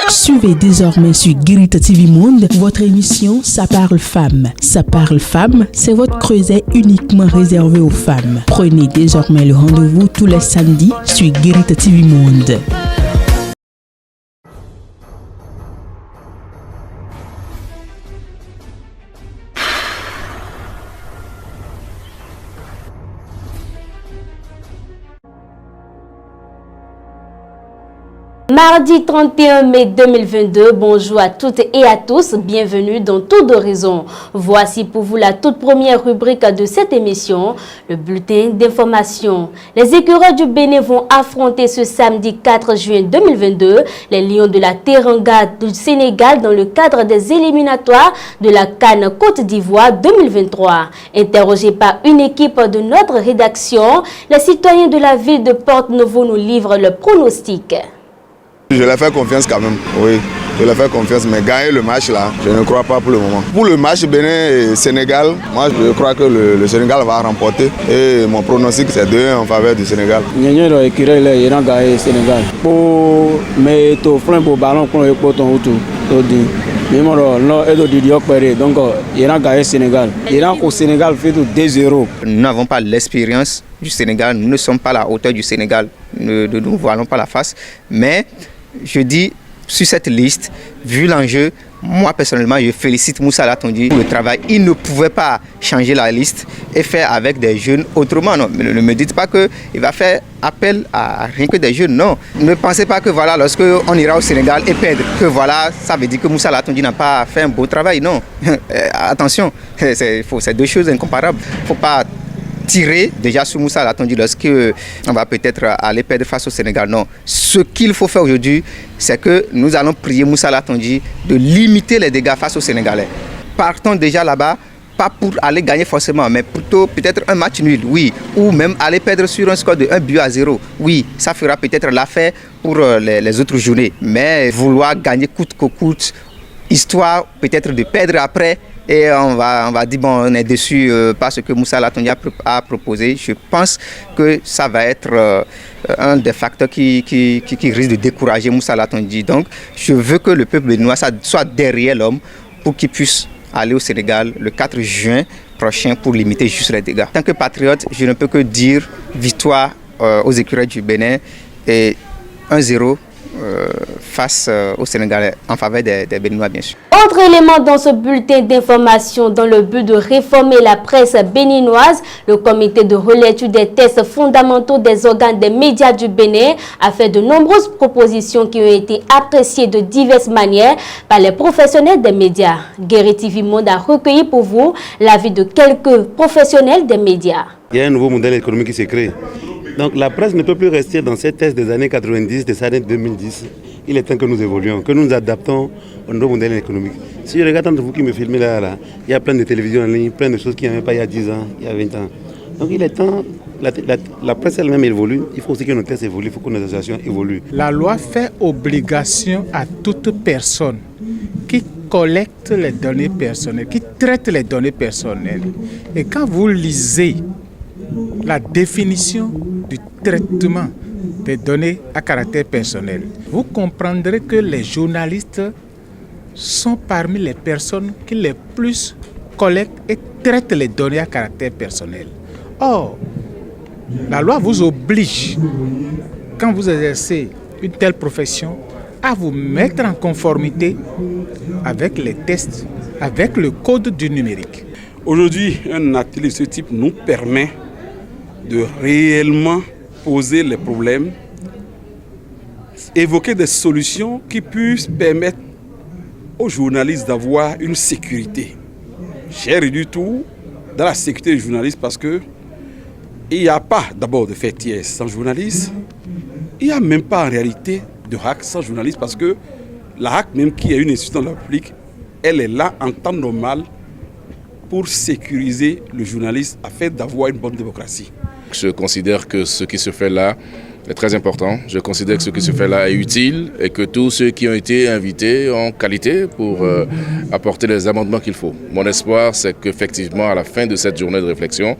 Suivez désormais sur Guérita TV Monde votre émission Ça parle femmes. Ça parle femmes, c'est votre creuset uniquement réservé aux femmes. Prenez désormais le rendez-vous tous les samedis sur Guérita TV Monde. Mardi 31 mai 2022, bonjour à toutes et à tous, bienvenue dans Tour d'Horizon. Voici pour vous la toute première rubrique de cette émission, le bulletin d'information. Les écureuils du Bénin vont affronter ce samedi 4 juin 2022 les Lions de la Teranga du Sénégal dans le cadre des éliminatoires de la CAN Côte d'Ivoire 2023. Interrogés par une équipe de notre rédaction, les citoyens de la ville de Porte-Novo nous livrent le pronostic. Je leur fais confiance quand même, oui, je leur fais confiance, mais gagner le match là, je ne crois pas pour le moment. Pour le match Bénin et Sénégal, moi je crois que le Sénégal va remporter et mon pronostic c'est 2-1 en faveur du Sénégal. Nous Sénégal. Pour mettre pour ballon pour le poton autour. Donc Iran gagne Sénégal. Iran au Sénégal fait 2-0. Nous n'avons pas l'expérience du Sénégal, nous ne sommes pas à la hauteur du Sénégal, nous ne voilons pas la face, mais je dis, sur cette liste, vu l'enjeu, moi personnellement, je félicite Moussa Latondi pour le travail. Il ne pouvait pas changer la liste et faire avec des jeunes autrement. Non, ne me dites pas qu'il va faire appel à rien que des jeunes. Non, ne pensez pas que voilà, lorsque on ira au Sénégal et perdre, que voilà, ça veut dire que Moussa Latondi n'a pas fait un beau travail. Non, attention, c'est deux choses incomparables. Il ne faut pas tirer déjà sur Moussa Latondi lorsqu'on va peut-être aller perdre face au Sénégal. Non, ce qu'il faut faire aujourd'hui, c'est que nous allons prier Moussa Latondi de limiter les dégâts face aux Sénégalais. Partons déjà là-bas, pas pour aller gagner forcément, mais plutôt peut-être un match nul, oui, ou même aller perdre sur un score de 1-0. Oui, ça fera peut-être l'affaire pour les autres journées. Mais vouloir gagner coûte que coûte, histoire peut-être de perdre après, et on va dire, bon, on est déçu par ce que Moussa Latondi a proposé. Je pense que ça va être un des facteurs qui risque de décourager Moussa Latondi. Donc, je veux que le peuple béninois soit derrière l'homme pour qu'il puisse aller au Sénégal le 4 juin prochain pour limiter juste les dégâts. En tant que patriote, je ne peux que dire victoire aux écureuils du Bénin et 1-0 face aux Sénégalais en faveur des Béninois, bien sûr. Autre élément dans ce bulletin d'information, dans le but de réformer la presse béninoise, le comité de relecture des tests fondamentaux des organes des médias du Bénin a fait de nombreuses propositions qui ont été appréciées de diverses manières par les professionnels des médias. Guérita TV Monde a recueilli pour vous l'avis de quelques professionnels des médias. Il y a un nouveau modèle économique qui s'est créé. Donc la presse ne peut plus rester dans ces tests des années 90, des années 2010. Il est temps que nous évoluions, que nous nous adaptons au nouveau modèle économique. Si je regarde entre vous qui me filmez là, il y a plein de télévisions en ligne, plein de choses qu'il n'y avait pas il y a 10 ans, il y a 20 ans. Donc il est temps, la presse elle-même évolue, il faut aussi que nos tests évoluent, il faut que nos associations évoluent. La loi fait obligation à toute personne qui collecte les données personnelles, qui traite les données personnelles. Et quand vous lisez la définition du traitement des données à caractère personnel, vous comprendrez que les journalistes sont parmi les personnes qui les plus collectent et traitent les données à caractère personnel. Or, la loi vous oblige, quand vous exercez une telle profession, à vous mettre en conformité avec les tests, avec le code du numérique. Aujourd'hui, un atelier de ce type nous permet de réellement poser les problèmes, évoquer des solutions qui puissent permettre aux journalistes d'avoir une sécurité. J'ai réduit tout dans la sécurité des journalistes parce que il n'y a pas d'abord de fait tiers sans journaliste, il n'y a même pas en réalité de hack sans journaliste parce que la hack même qui est une institution de la République, elle est là en temps normal pour sécuriser le journaliste afin d'avoir une bonne démocratie. Je considère que ce qui se fait là est très important. Je considère que ce qui se fait là est utile et que tous ceux qui ont été invités ont qualité pour apporter les amendements qu'il faut. Mon espoir, c'est qu'effectivement, à la fin de cette journée de réflexion,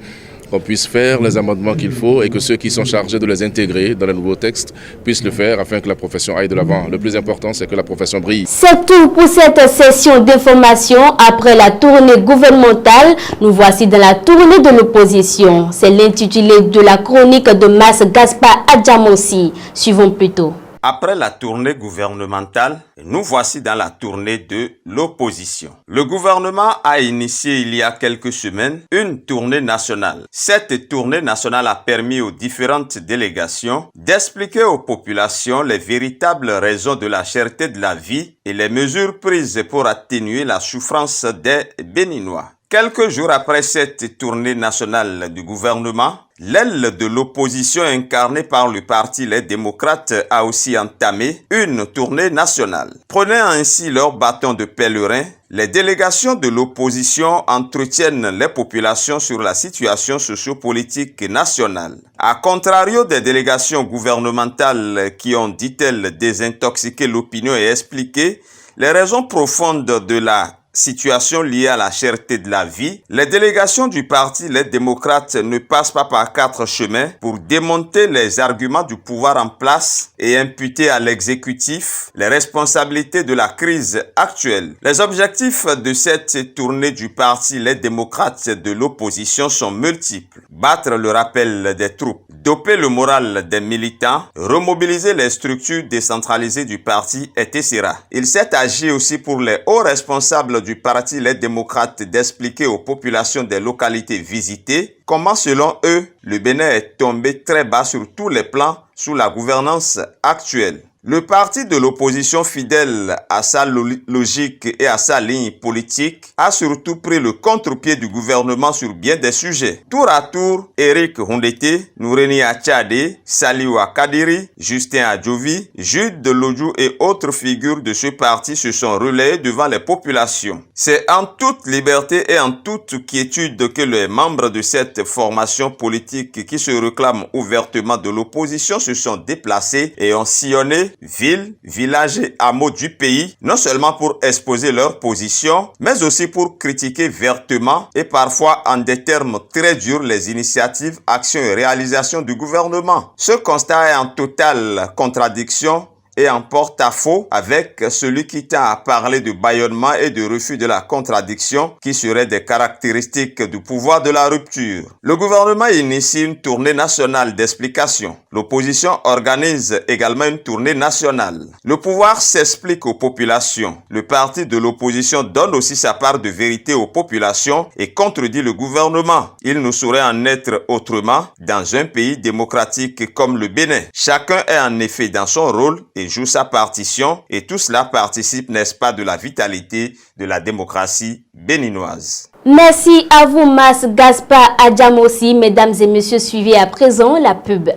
qu'on puisse faire les amendements qu'il faut et que ceux qui sont chargés de les intégrer dans les nouveaux textes puissent le faire afin que la profession aille de l'avant. Le plus important, c'est que la profession brille. C'est tout pour cette session d'information. Après la tournée gouvernementale, nous voici dans la tournée de l'opposition. C'est l'intitulé de la chronique de Mas Gaspard Adjamossi. Suivons plutôt. Après la tournée gouvernementale, nous voici dans la tournée de l'opposition. Le gouvernement a initié il y a quelques semaines une tournée nationale. Cette tournée nationale a permis aux différentes délégations d'expliquer aux populations les véritables raisons de la cherté de la vie et les mesures prises pour atténuer la souffrance des Béninois. Quelques jours après cette tournée nationale du gouvernement, l'aile de l'opposition incarnée par le parti Les Démocrates a aussi entamé une tournée nationale. Prenant ainsi leur bâton de pèlerin, les délégations de l'opposition entretiennent les populations sur la situation sociopolitique nationale. À contrario des délégations gouvernementales qui ont, dit-elle, désintoxiqué l'opinion et expliqué les raisons profondes de la situation liée à la cherté de la vie, les délégations du parti Les Démocrates ne passent pas par 4 chemins pour démonter les arguments du pouvoir en place et imputer à l'exécutif les responsabilités de la crise actuelle. Les objectifs de cette tournée du parti Les Démocrates de l'opposition sont multiples. Battre le rappel des troupes, doper le moral des militants, remobiliser les structures décentralisées du parti, etc. Il s'est agi aussi pour les hauts responsables du parti Les Démocrates d'expliquer aux populations des localités visitées comment, selon eux, le Bénin est tombé très bas sur tous les plans sous la gouvernance actuelle. Le parti de l'opposition, fidèle à sa logique et à sa ligne politique, a surtout pris le contre-pied du gouvernement sur bien des sujets. Tour à tour, Eric Hondete, Noureni Achade, Saliwa Kadiri, Justin Adjovi, Jude Delodjou et autres figures de ce parti se sont relayés devant les populations. C'est en toute liberté et en toute quiétude que les membres de cette formation politique qui se réclament ouvertement de l'opposition se sont déplacés et ont sillonné villes, villages et hameaux du pays, non seulement pour exposer leur position, mais aussi pour critiquer vertement et parfois en des termes très durs les initiatives, actions et réalisations du gouvernement. Ce constat est en totale contradiction et en porte-à-faux avec celui qui tend à parler de bâillonnement et de refus de la contradiction qui seraient des caractéristiques du pouvoir de la rupture. Le gouvernement initie une tournée nationale d'explication. L'opposition organise également une tournée nationale. Le pouvoir s'explique aux populations. Le parti de l'opposition donne aussi sa part de vérité aux populations et contredit le gouvernement. Il ne saurait en être autrement dans un pays démocratique comme le Bénin. Chacun est en effet dans son rôle et joue sa partition et tout cela participe, n'est-ce pas, de la vitalité de la démocratie béninoise. Merci à vous, Mas Gaspard Adjamossi. Mesdames et messieurs, suivez à présent la pub.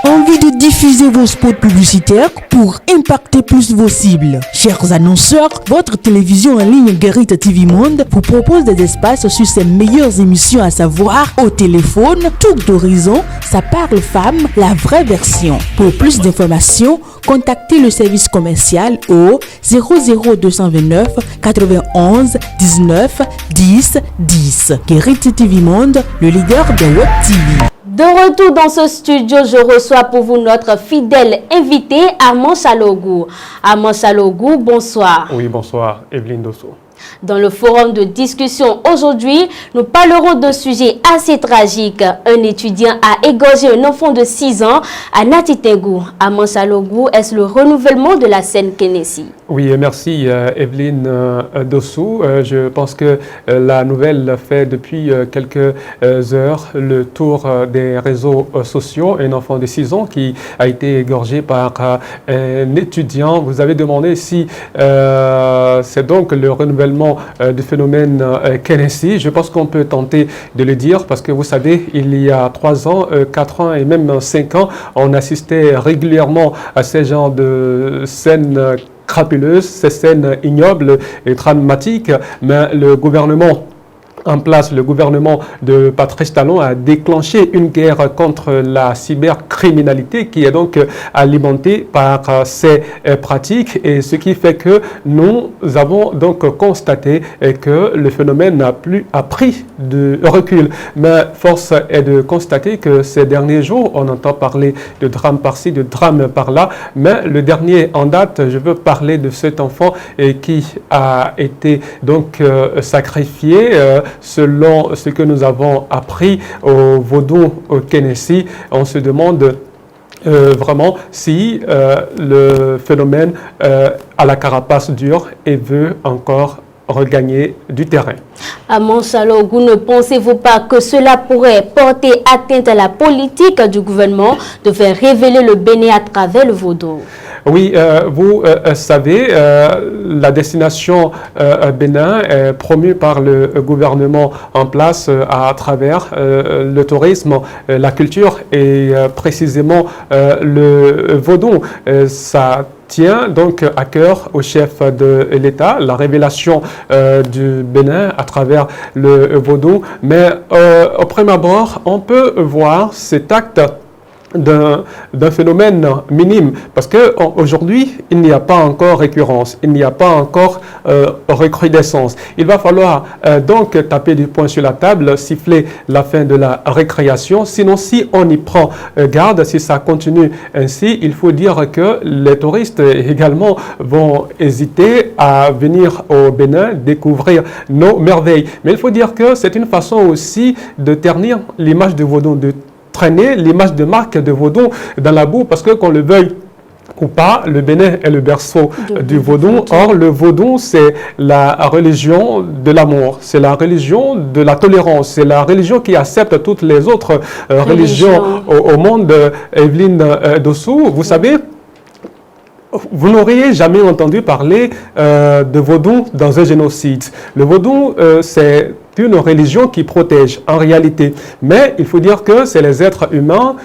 Envie de diffuser vos spots publicitaires pour impacter plus vos cibles? Chers annonceurs, votre télévision en ligne Guérite TV Monde vous propose des espaces sur ses meilleures émissions, à savoir Au téléphone, Tour d'horizon, Ça parle femme, la vraie version. Pour plus d'informations, contactez le service commercial au 00229 91 19 10 10. Guérite TV Monde, le leader de Web TV. De retour dans ce studio, je reçois pour vous notre fidèle invité, Armand Salogou. Armand Salogou, bonsoir. Oui, bonsoir, Evelyne Dosso. Dans le forum de discussion aujourd'hui, nous parlerons d'un sujet assez tragique. Un étudiant a égorgé un enfant de 6 ans à Natitengou. Armand Salogou, est-ce le renouvellement de la scène Kenessi? Oui, merci Evelyne Dossou. Je pense que la nouvelle fait depuis quelques heures le tour des réseaux sociaux. Un enfant de 6 ans qui a été égorgé par un étudiant. Vous avez demandé si c'est donc le renouvellement du phénomène Kenessi. Je pense qu'on peut tenter de le dire parce que vous savez, il y a 3 ans, 4 ans et même 5 ans, on assistait régulièrement à ces genres de scènes crapuleuses, ces scènes ignobles et dramatiques, mais le gouvernement en place, le gouvernement de Patrice Talon a déclenché une guerre contre la cybercriminalité qui est donc alimentée par ces pratiques, et ce qui fait que nous avons donc constaté que le phénomène a pris de recul. Mais force est de constater que ces derniers jours, on entend parler de drame par-ci, de drame par-là, mais le dernier en date, je veux parler de cet enfant qui a été donc sacrifié selon ce que nous avons appris au Vodou au Tennessee. On se demande vraiment si le phénomène à la carapace dure et veut encore regagner du terrain. Amon Salogou, ne pensez-vous pas que cela pourrait porter atteinte à la politique du gouvernement de faire révéler le Bénin à travers le Vodou? Oui, vous savez, la destination Bénin est promue par le gouvernement en place à travers le tourisme, la culture et précisément le Vodou. Ça tient donc à cœur au chef de l'État, la révélation du Bénin à travers le Vodou. Mais au premier abord, on peut voir cet acte d'un phénomène minime, parce qu'aujourd'hui, il n'y a pas encore récurrence, il n'y a pas encore recrudescence. Il va falloir donc taper du poing sur la table, siffler la fin de la récréation. Sinon, si on y prend garde, si ça continue ainsi, il faut dire que les touristes également vont hésiter à venir au Bénin découvrir nos merveilles. Mais il faut dire que c'est une façon aussi de ternir l'image de Vodou, de traîner l'image de marque de Vodou dans la boue, parce que qu'on le veuille ou pas, le Bénin est le berceau du Vodou. Or, le Vodou, c'est la religion de l'amour, c'est la religion de la tolérance, c'est la religion qui accepte toutes les autres religions au monde. Evelyne Dossou, vous savez, vous n'auriez jamais entendu parler de Vodou dans un génocide. Le Vodou, c'est une religion qui protège en réalité. Mais il faut dire que c'est les êtres humains,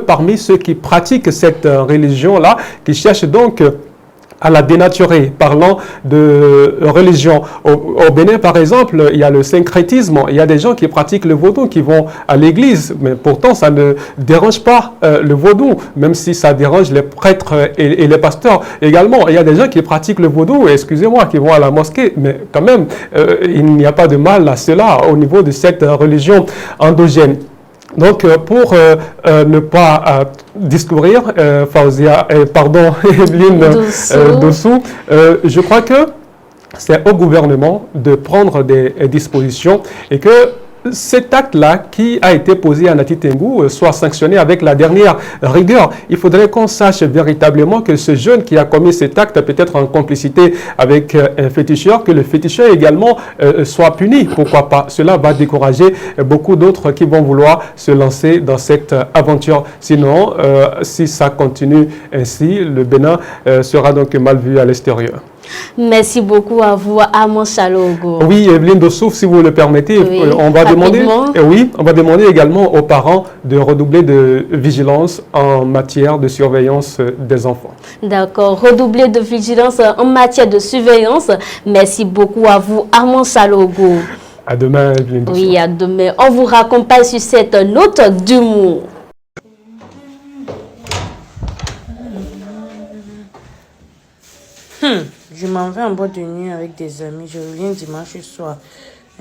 parmi ceux qui pratiquent cette religion-là, qui cherchent donc à la dénaturer, parlant de religion. Au Bénin, par exemple, il y a le syncrétisme, il y a des gens qui pratiquent le Vodou, qui vont à l'église, mais pourtant ça ne dérange pas le Vodou, même si ça dérange les prêtres et les pasteurs également. Il y a des gens qui pratiquent le Vodou, excusez-moi, qui vont à la mosquée, mais quand même, il n'y a pas de mal à cela au niveau de cette religion endogène. Donc, pour ne pas discourir, Evelyne Dossou, je crois que c'est au gouvernement de prendre des dispositions et que cet acte-là qui a été posé à Nati Tengou soit sanctionné avec la dernière rigueur. Il faudrait qu'on sache véritablement que ce jeune qui a commis cet acte, peut-être en complicité avec un féticheur, que le féticheur également soit puni. Pourquoi pas? Cela va décourager beaucoup d'autres qui vont vouloir se lancer dans cette aventure. Sinon, si ça continue ainsi, le Bénin sera donc mal vu à l'extérieur. Merci beaucoup à vous, Amon Salogou. Oui, Evelyne Dossou, si vous le permettez, on va demander également aux parents de redoubler de vigilance en matière de surveillance des enfants. D'accord, redoubler de vigilance en matière de surveillance. Merci beaucoup à vous, Amon Salogou. À demain, Evelyne Dossou. Oui, à demain. On vous raccompagne sur cette note d'humour. Je m'en vais en boîte de nuit avec des amis. Je reviens dimanche soir.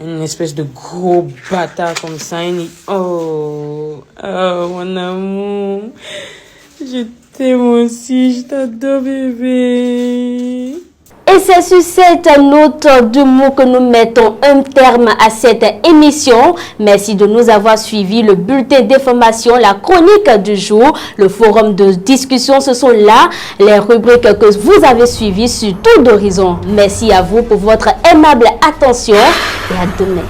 Une espèce de gros bâtard comme ça. Oh, mon amour. Je t'aime aussi. Je t'adore, bébé. Et c'est sur cette note d'humour que nous mettons un terme à cette émission. Merci de nous avoir suivis. Le bulletin d'information, la chronique du jour, le forum de discussion, ce sont là les rubriques que vous avez suivies sur Tour d'Horizon. Merci à vous pour votre aimable attention et à demain.